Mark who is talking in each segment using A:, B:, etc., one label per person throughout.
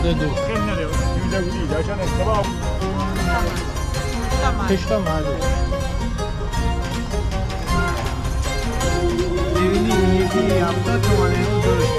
A: 42
B: خیلی نره یوزه بودی داشتن اشتباه
A: کشتا معلوم دیویدی یکی 70 تومنه اون درست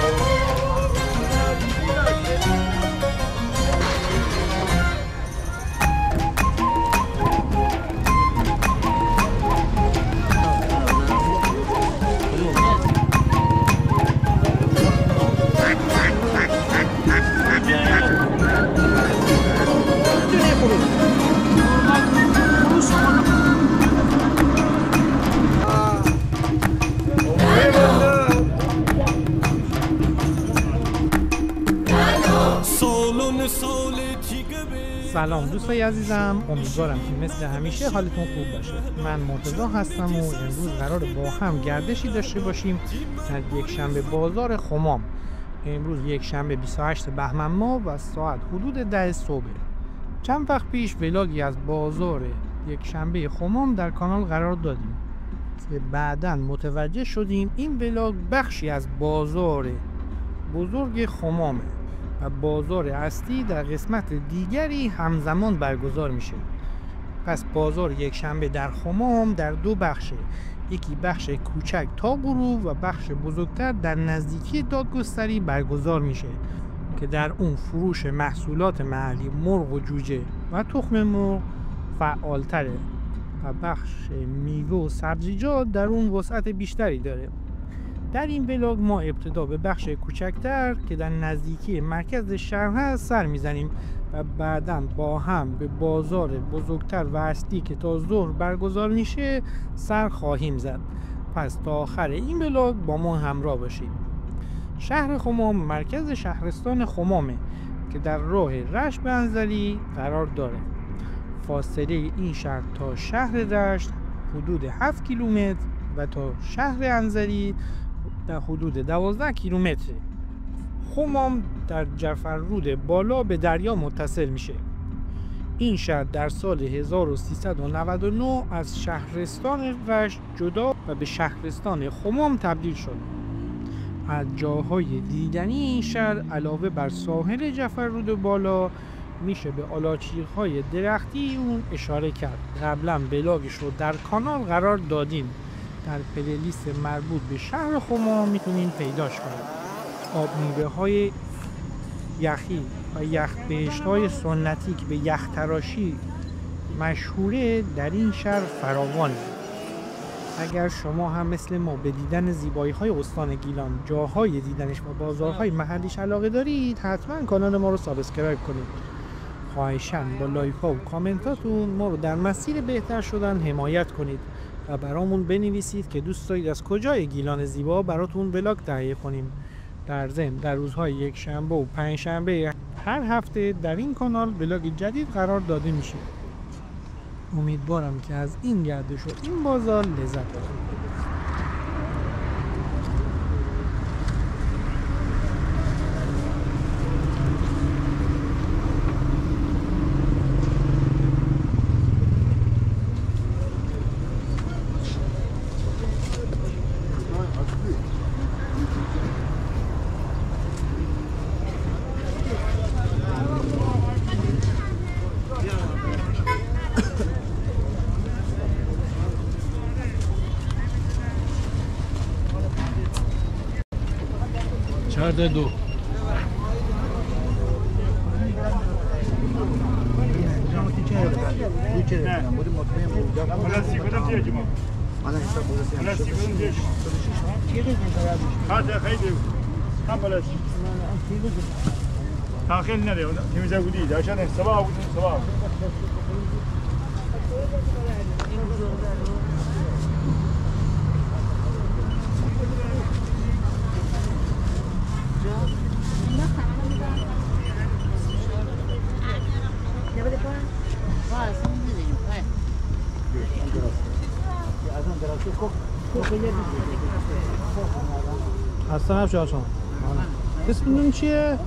A: سلام دوستای عزیزم، امیدوارم که مثل همیشه حالتون خوب باشه. من مرتضی هستم و امروز قراره با هم گردشی داشته باشیم در یک شنبه بازار خمام. امروز یک شنبه 28 بهمن ماه و ساعت حدود 10 صبح. چند وقت پیش ولاگی از بازار یک شنبه خمام در کانال قرار دادیم که بعداً متوجه شدیم این ولاگ بخشی از بازار بزرگ خمامه و بازار اصلی در قسمت دیگری همزمان برگزار میشه. پس بازار یک شنبه در خمام در دو بخشه، یکی بخش کوچک تا غروب و بخش بزرگتر در نزدیکی دادگستری برگزار میشه که در اون فروش محصولات محلی مرغ و جوجه و تخم مرغ فعالتره و بخش میوه و سبزیجات در اون وسعت بیشتری داره. در این ولاگ ما ابتدا به بخش کوچکتر که در نزدیکی مرکز شهر هست سر میزنیم و بعداً با هم به بازار بزرگتر و اصلی که تا ظهر برگزار میشه سر خواهیم زد. پس تا آخر این ولاگ با ما همراه باشید. شهر خمام مرکز شهرستان خمامه که در راه رشت به انزلی قرار داره. فاصله این شهر تا شهر رشت حدود 7 کیلومتر و تا شهر انزلی در حدود 12 کیلومتر. خمام در جعفررود بالا به دریا متصل میشه. این شهر در سال 1399 از شهرستان رشت جدا و به شهرستان خمام تبدیل شد. از جاهای دیدنی این شهر علاوه بر ساحل جعفررود بالا میشه به آلاچیق‌های درختی اون اشاره کرد. قبلا ولاگش رو در کانال قرار دادیم، در پلیلیست مربوط به شهر خمام میتونین پیداش کنید. آب میوه های یخی و یخ بهشت های سنتی که به یخ تراشی مشهوره در این شهر فراوانه. اگر شما هم مثل ما به دیدن زیبایی های استان گیلان، جاهای دیدنش و بازارهای محلیش علاقه دارید، حتما کانال ما رو سابسکرایب کنید. خواهشاً با لایک ها و کامنتاتون ما رو در مسیر بهتر شدن حمایت کنید و برامون بنویسید که دوست دارید از کجای گیلان زیبا براتون ولاگ تهیه کنیم. در ضمن در روزهای یک شنبه و پنج شنبه هر هفته در این کانال ولاگ جدید قرار داده میشه. امیدوارم که از این گردش و این بازار لذت ببرید. چهارده دو
B: خیلی نره یوزه بودی داشتن اشتباه بودی اشتباه
A: اصلا نفشه آسان اسم این چیه؟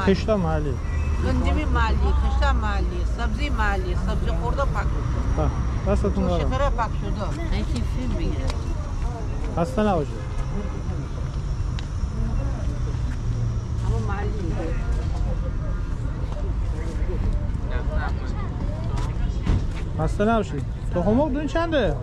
C: خشتا محلی گندمی محلی، خشتا محلی، سبزی محلی، سبزی خورده پاک شده
A: دستتون دارم
C: شکره پاک شده این چی فیلم میگیره
A: خسته نباشه
C: اما محلی
A: خسته نباشید. تخم مرغ دون چنده؟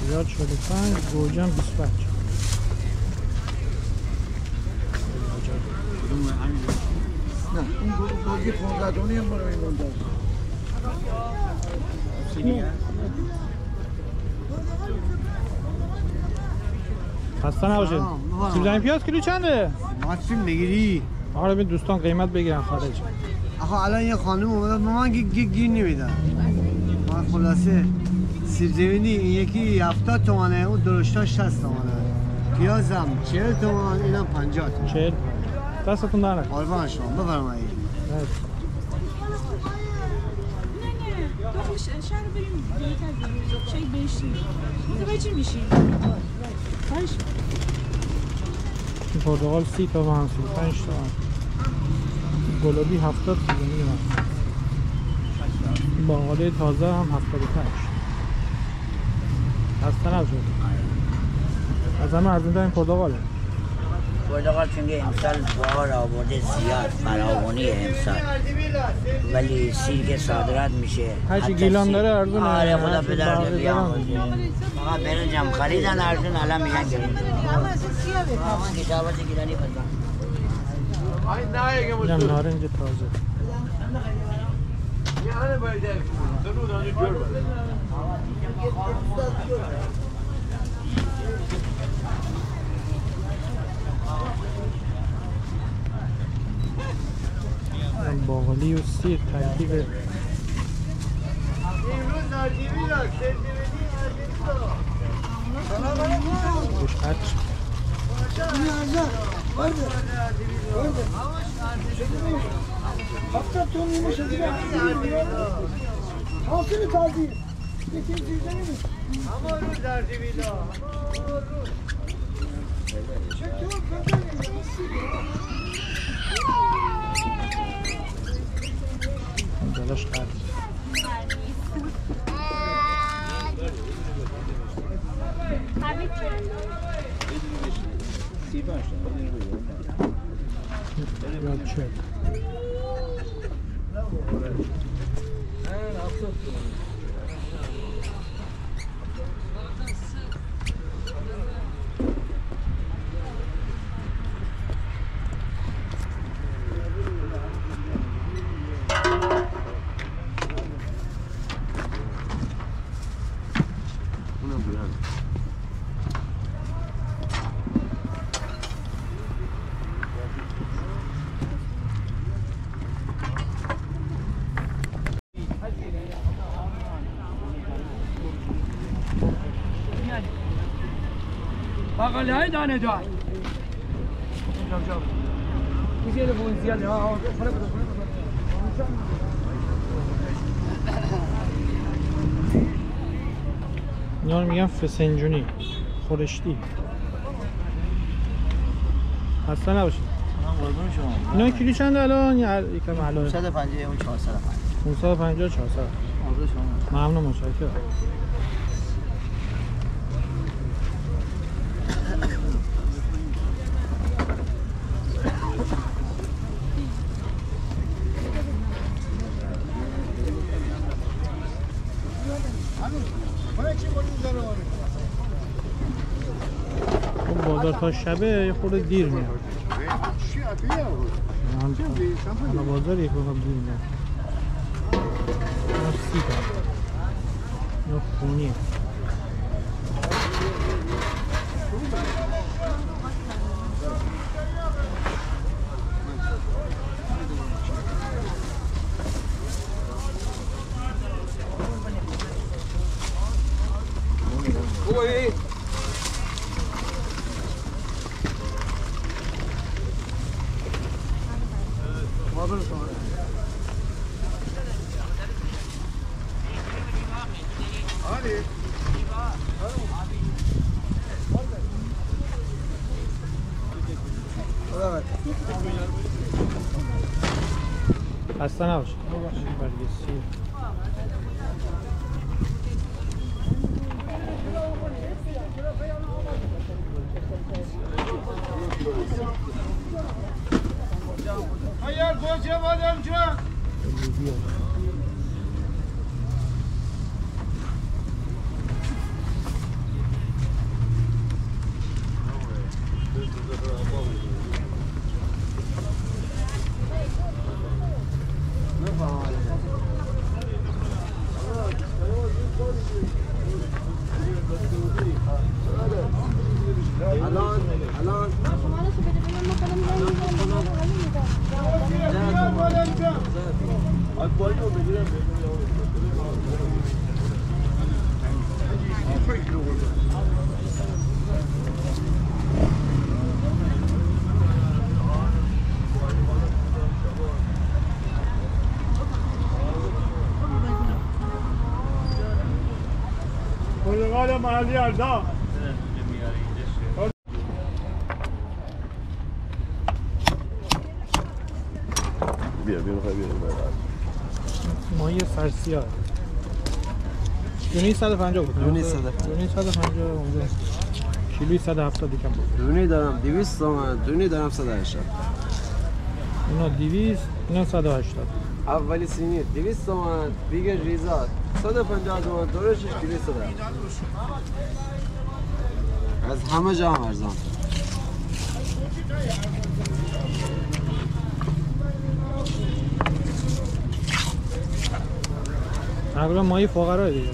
A: ریال 45 گوجم 25
D: نه اون گوجه 15 دونی هم برای این مونده
A: خسته نباشید. سیب زمینی پیاز کیلو چنده؟
D: ما سیم بگیری
A: آره ببین دوستان قیمت بگیرن خارج.
D: آخه الان یه خانم اومده به من گیر نمیدن. من خلاصه سیب زمینی این یکی 70 تومانه، اون درشتاش 60 تومانه. پیازم 40 تومان، اینم 50 تومان.
A: 40 دستتون در نکنه.
D: قربان شما بفرمایید.
E: شهر بریم چای بشیم متوجه میشیم.
A: این پرتقال 30 تومن 35 تومن، گلابی 70 تومن، باقالی تازه هم 75. خسته نباشید. از همه ارزون‌تر این پرتقاله.
F: پرتقال چون امسال بهار آورده زیاد فراوانی امسال، ولی سیر که صادرات میشه
A: هرچی گیلان داره ارزونه.
F: آره خدا به درد بیامرزه. فقط برنجم خریدن ارزون، الان میگن گرون. من کتابات گیلانی بزن.
A: اینم نارنج تازه. باقالی و سیر ترکیب گوشت. داداش قرد یا چه
G: باقالی های دانه دار میشه بون زیاده ها.
A: اینا رو میگن فسنجونی خورشتی. خسته نباشید.
F: قربون شما.
A: اینا کیلو چنده الان؟ یکم الان
F: 150 اون 450.
A: 550 400.
F: قربون شما.
A: ممنون متشکرم. بازار تا شبه یه خورده دیر میاد. حالا بازار یک بار دیر میاد. اینا سیب هم. اینا خونیه. خسته نباش. برگه سیر.
B: Hayır, koca bademci. Portakal mahalli yerde.
H: بیا میخوای بیا
A: ماهی سرسیاه دونی 150 بود.
I: دونی 150
A: اونجا کیلویی 170 یکم بود.
I: دونی دارم 200 تومن، دونی دارم 180.
A: اینا 200 اینا 180.
I: اولی سینی 200 تومن، دیگه ریزات 150 تومن، دورشش 200 تومن. از همه جا هم ارزان.
A: تقریبا ماهی فقرا دیگه.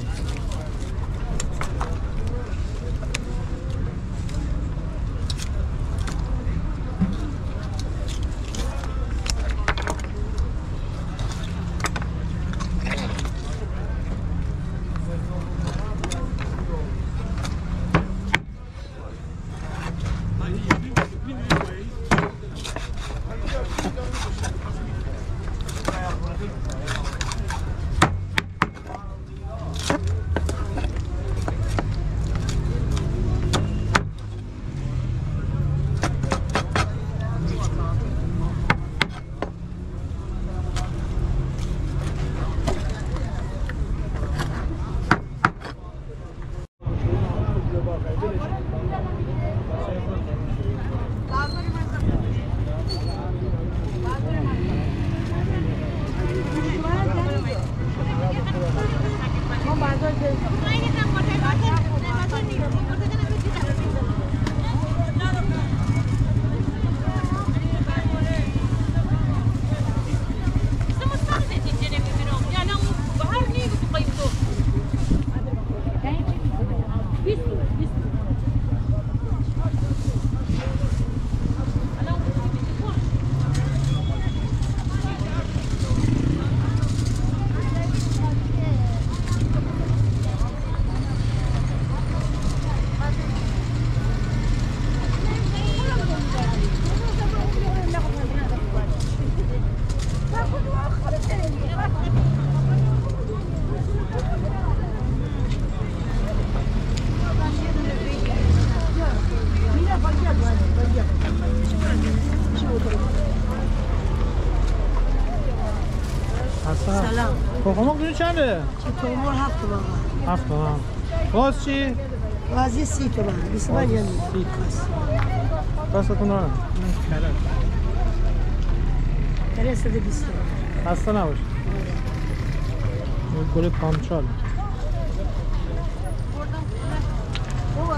C: سلام.
A: تخم‌مرغ دونه چنده؟
C: تخم‌مرغ 7 تومن.
A: 7 تومن. باز چی؟
C: بازی 30 تومن. 25 یعنی.
A: 30 دستتون رو
C: کره 120 تومن.
A: خسته نباش. این گل پامچال.
C: خوبه.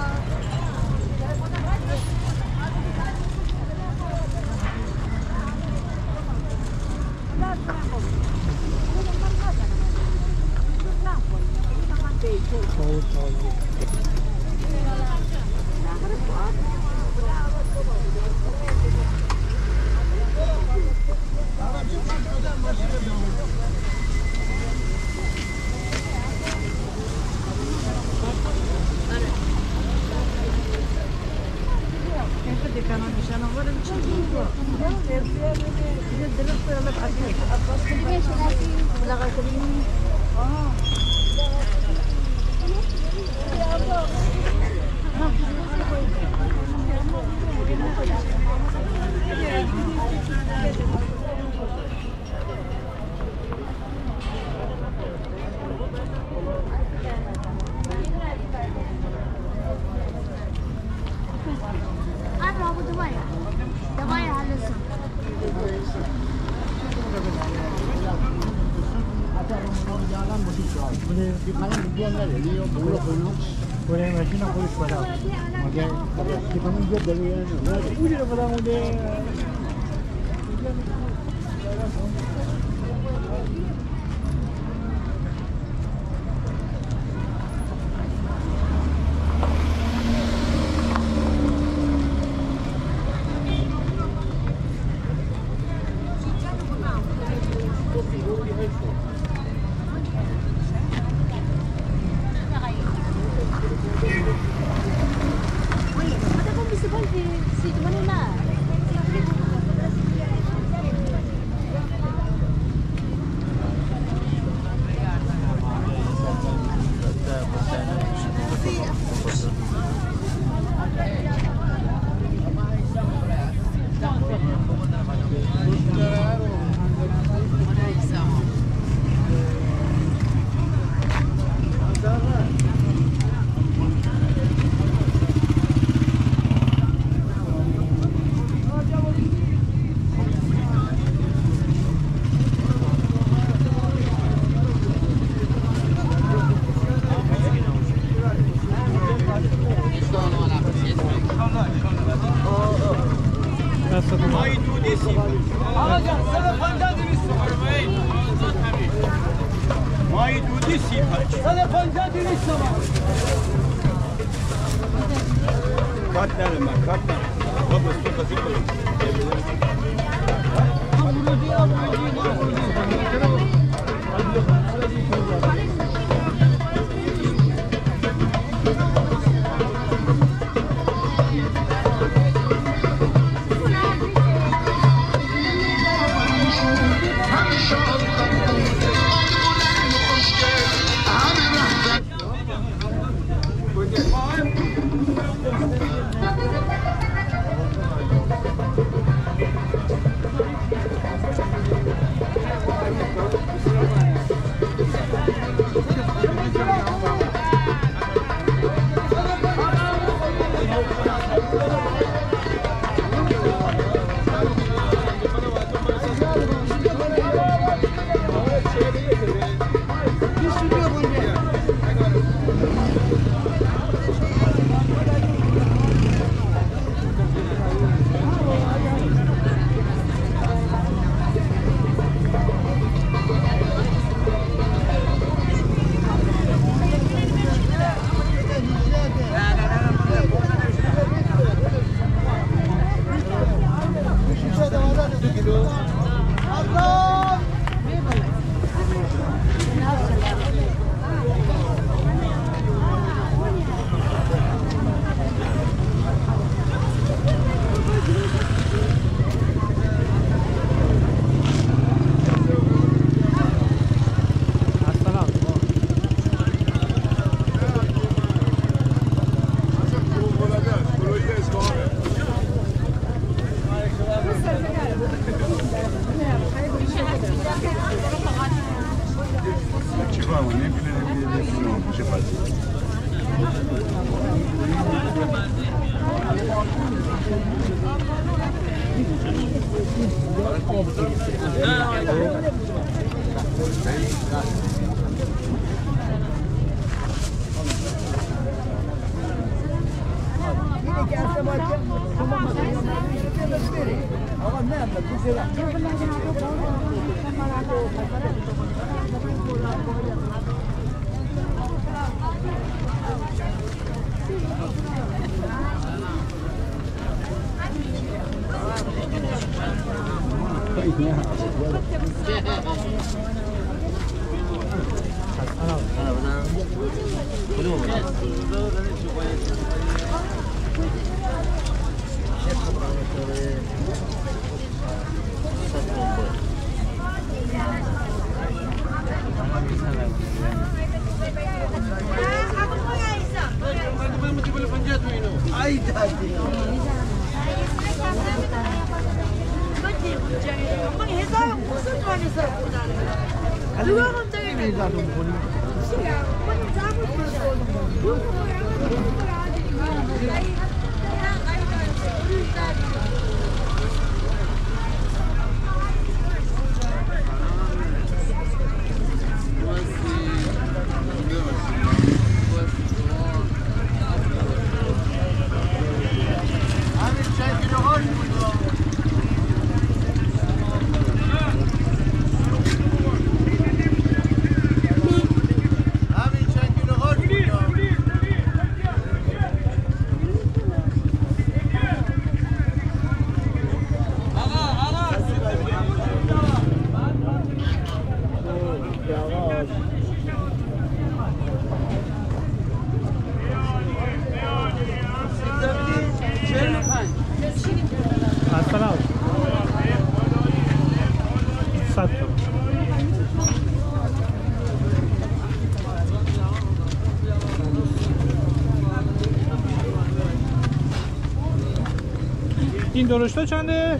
A: این درشتا چنده؟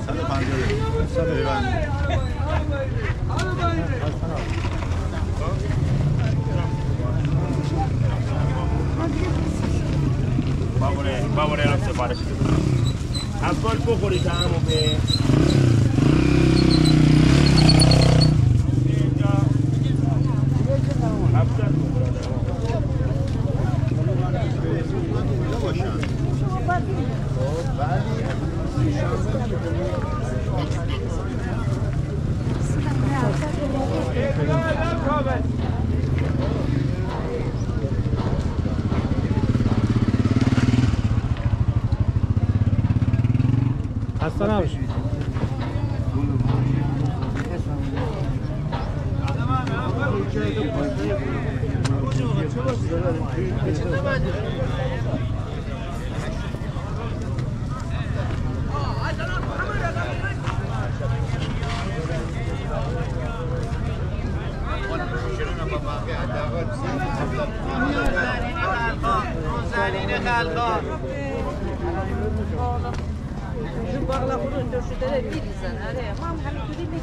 H: 150.
B: Vamos a separar. Ancora poco diciamo che
A: خسته نباشید.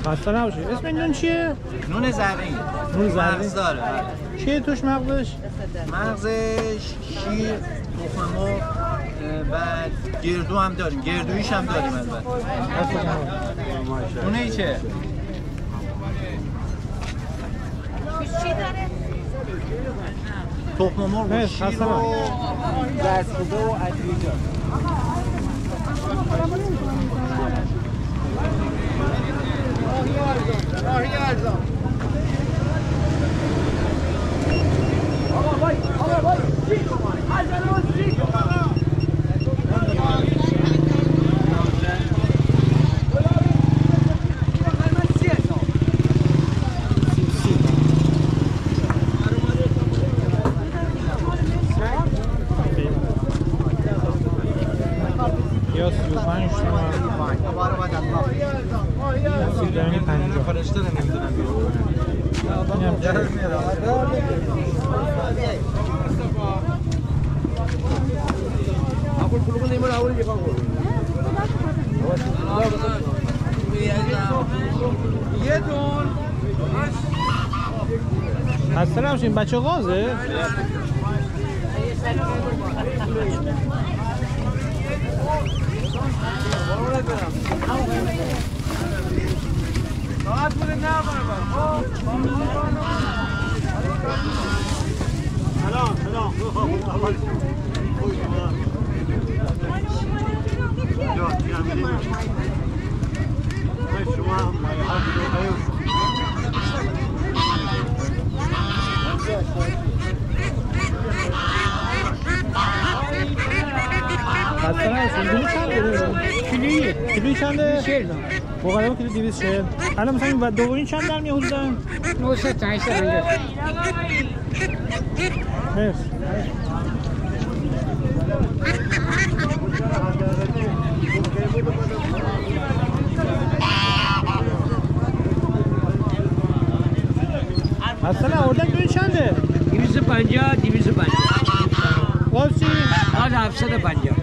A: خسته نباشید. اسم این نون چیه؟
J: نون زرعی.
A: نون زرعی؟
J: مغز داره.
A: چیه توش مغزش؟
J: مغزش شیر، تخم مرغ، بعد گردو هم داریم. گردویش هم داریم البته. نونه چه؟ تخم مرغ و شیر و زرسوده و ادویجان.
A: یا 35 تومن سیدانی 50
J: فرشته نمیدونم
A: اینم چه؟
J: یه دون
A: خسته نباشین. بچه غازه؟ خسته نباشین. کیلو چنده؟ کیلویی چنده؟ 40. بقیه کیلو 240. الان مثلا این دومین چند در میاد حدودا؟ 950. مرسی. اصلا اردک دوی چنده؟
G: 250 250
A: باز چی؟
G: آن 750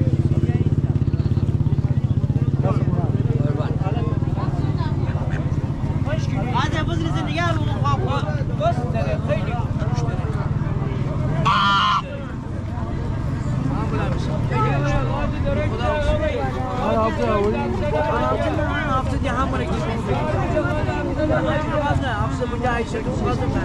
C: Hafta diye hamura gidiyor. Hafta bu da işte olmadı mı?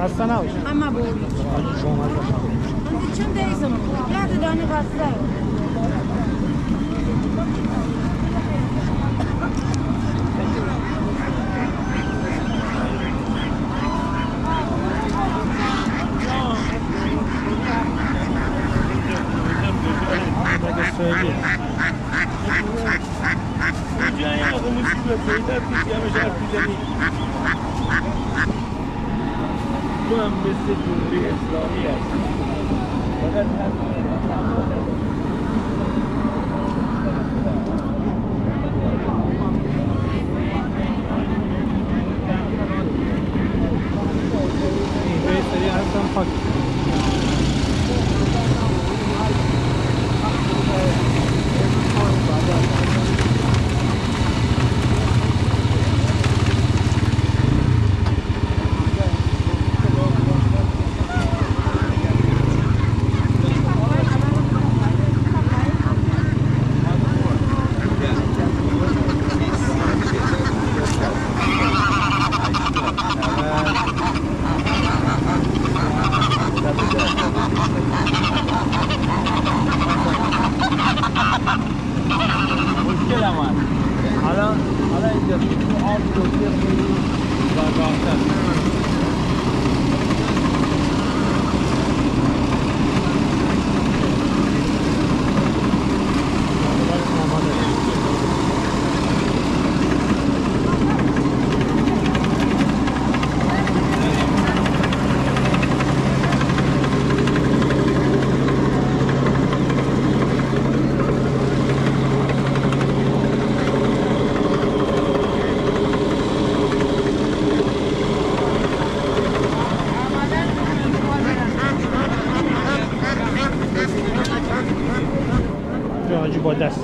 A: خسته نباشید.
E: اما بود.
A: شما
E: چند دقیقه یاد دانی خسته.
B: تو هم مثل جمهوری اسلامی هست فقط
A: اینجای سری هستم پاک حاجی با دست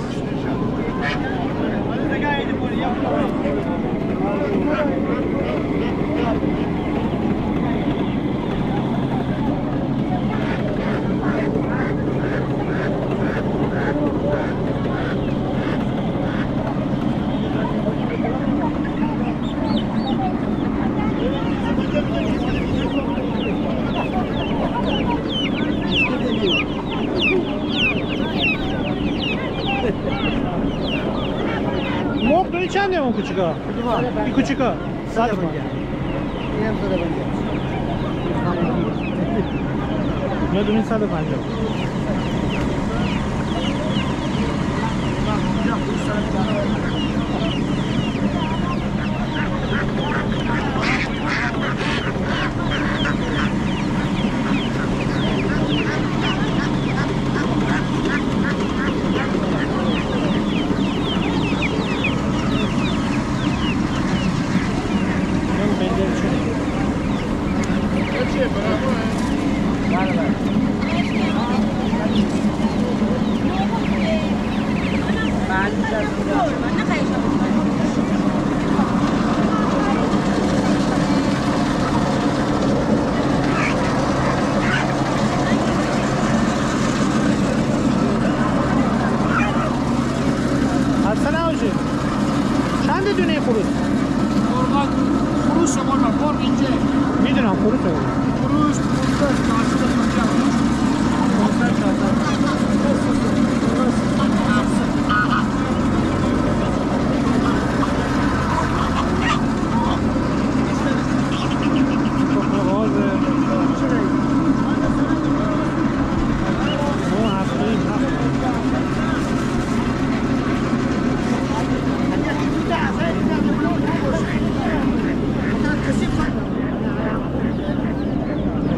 A: مرغ داری چنده اون کوچیکا؟ این کوچیکا 150 این هم 150 یا دونی 150 چند دونه خروس؟
G: خروس شما مرغ اینجا
A: میدونم خروس
G: خروس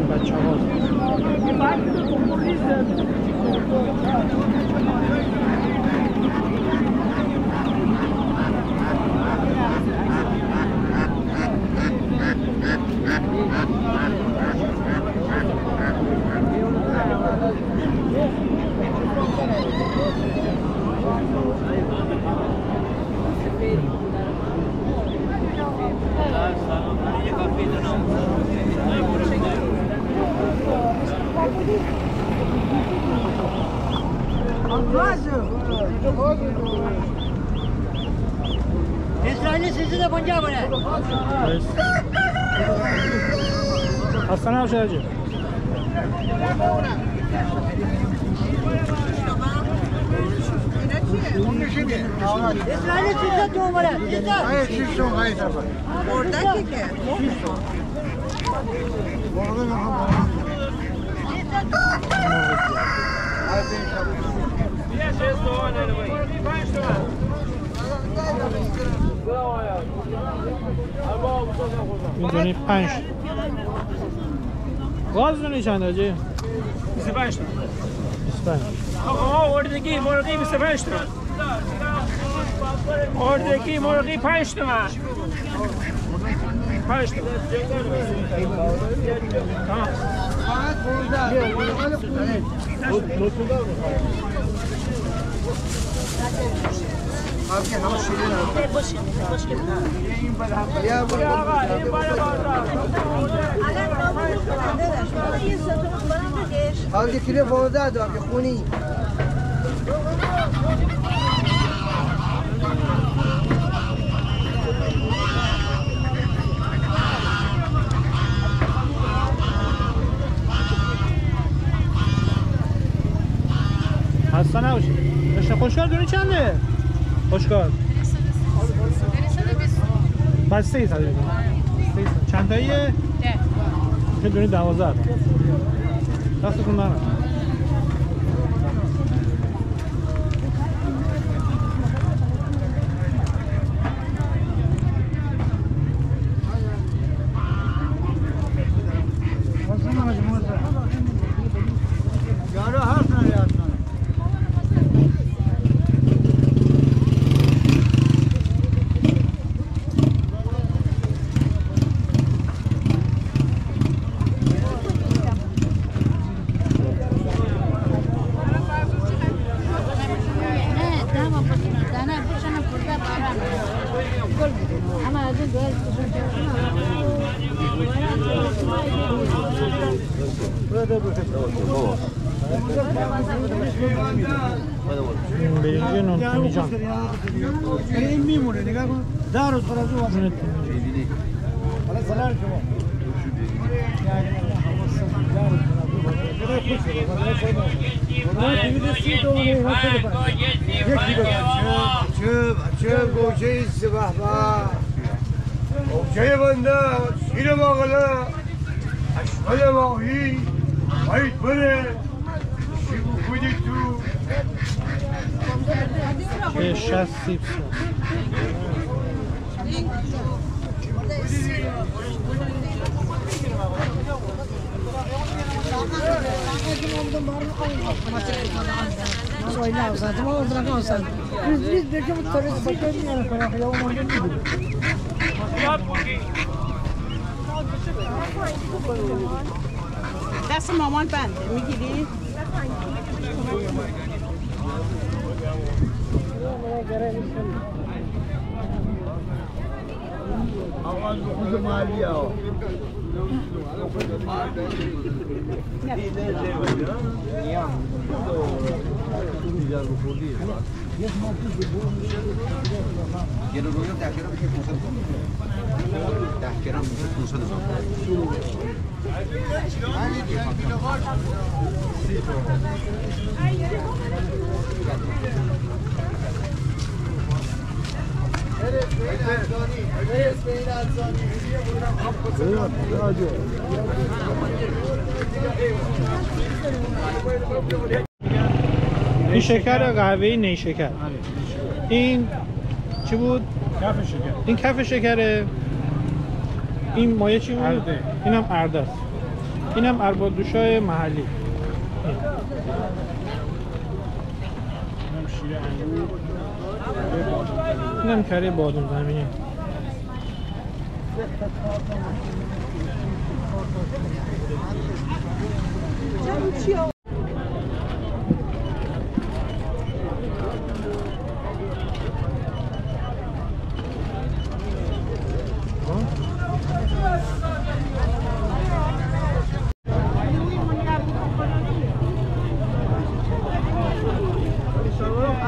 A: بچه ها
K: اسرائیل 350 بره.
A: خسته نباشه حاجی.
K: اسرائیل 300 بره.
D: 600
C: Oradaki ki.
A: میدونی 5 گاز دونی چند حاجی؟
B: 25 تا
A: 25
B: آقا اردگی مرغی 25 تا اردگی مرغی 5 تا 5 تا
K: حالی کلی وارده دار که خونی
A: خسته نباشی. خوشگار دونی چنده؟ خوشگار بس 300 بدون چند تاییه؟ که دونی 12 دستتون دارم برنجی نون تیمی جان
D: این میمونه نگاه کن در روز خرازو
A: جون
D: حالا سلام شما چه گوشه سبح با گوشه بنده شیر ماغله اشغال ماهی باید بره شیبو خودی تو
A: به 60 سیب
C: دست مامان بنده میگیری؟
D: آواز خود مالی ها
A: این شکر قهوه‌ای نیشکر این چی بود؟
B: کف شکر
A: این کف شکره این مایه چی بود؟
B: ارده
A: اینم ارده است اینم اربادوشای محلی
B: اینم شیر انگور
A: اینم کره بادوم زمینی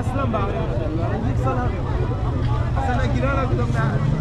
I: اصلا برای یک سال هم اصلا
J: گیرانه کدوم نه